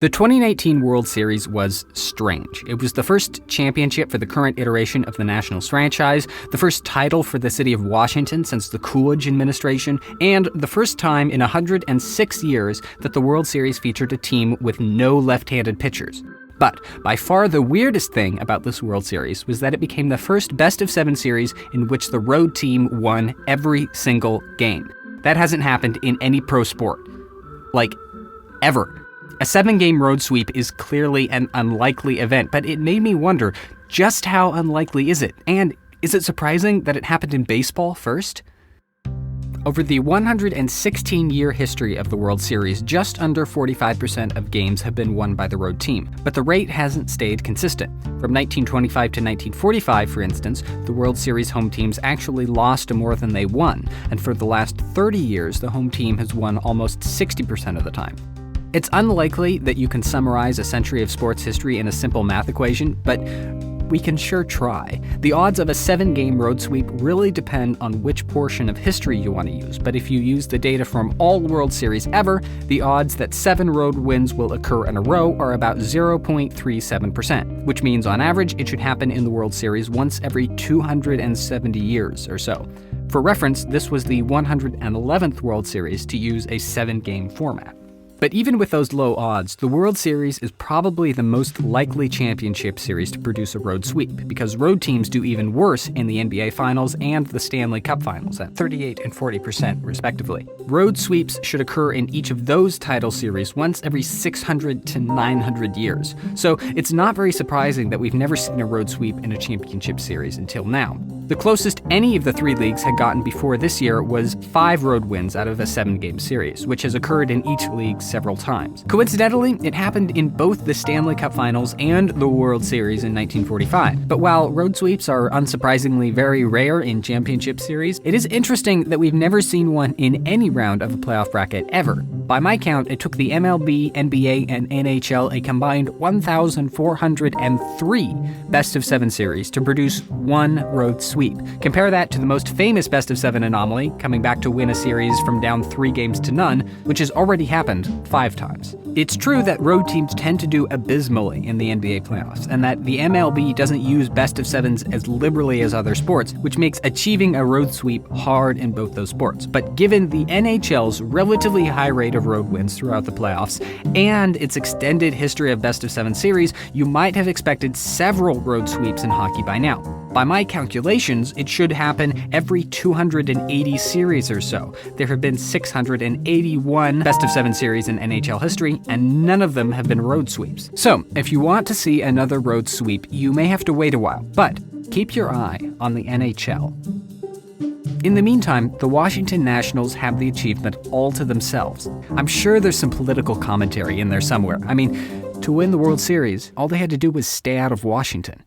The 2019 World Series was strange. It was the first championship for the current iteration of the Nationals franchise, the first title for the city of Washington since the Coolidge administration, and the first time in 106 years that the World Series featured a team with no left-handed pitchers. But by far the weirdest thing about this World Series was that it became the first best-of-7 series in which the road team won every single game. That hasn't happened in any pro sport. Like, ever. A 7-game road sweep is clearly an unlikely event, but it made me wonder, just how unlikely is it? And is it surprising that it happened in baseball first? Over the 116-year history of the World Series, just under 45% of games have been won by the road team, but the rate hasn't stayed consistent. From 1925 to 1945, for instance, the World Series home teams actually lost more than they won, and for the last 30 years, the home team has won almost 60% of the time. It's unlikely that you can summarize a century of sports history in a simple math equation, but we can sure try. The odds of a 7-game road sweep really depend on which portion of history you want to use, but if you use the data from all World Series ever, the odds that 7 road wins will occur in a row are about 0.37%, which means on average it should happen in the World Series once every 270 years or so. For reference, this was the 111th World Series to use a 7-game format. But even with those low odds, the World Series is probably the most likely championship series to produce a road sweep, because road teams do even worse in the NBA Finals and the Stanley Cup Finals at 38% and 40% respectively. Road sweeps should occur in each of those title series once every 600 to 900 years. So it's not very surprising that we've never seen a road sweep in a championship series until now. The closest any of the 3 leagues had gotten before this year was 5 road wins out of a 7-game series, which has occurred in each league several times. Coincidentally, it happened in both the Stanley Cup Finals and the World Series in 1945. But while road sweeps are unsurprisingly very rare in championship series, it is interesting that we've never seen one in any round of a playoff bracket ever. By my count, it took the MLB, NBA, and NHL a combined 1,403 best-of-7 series to produce one road sweep. Compare that to the most famous best-of-7 anomaly, coming back to win a series from down 3 games to none, which has already happened 5 times. It's true that road teams tend to do abysmally in the NBA playoffs, and that the MLB doesn't use best-of-7s as liberally as other sports, which makes achieving a road sweep hard in both those sports. But given the NHL's relatively high rate of road wins throughout the playoffs, and its extended history of best-of-7 series, you might have expected several road sweeps in hockey by now. By my calculations, it should happen every 280 series or so. There have been 681 best-of-7 series in NHL history, and none of them have been road sweeps. So, if you want to see another road sweep, you may have to wait a while, but keep your eye on the NHL. In the meantime, the Washington Nationals have the achievement all to themselves. I'm sure there's some political commentary in there somewhere. I mean, to win the World Series, all they had to do was stay out of Washington.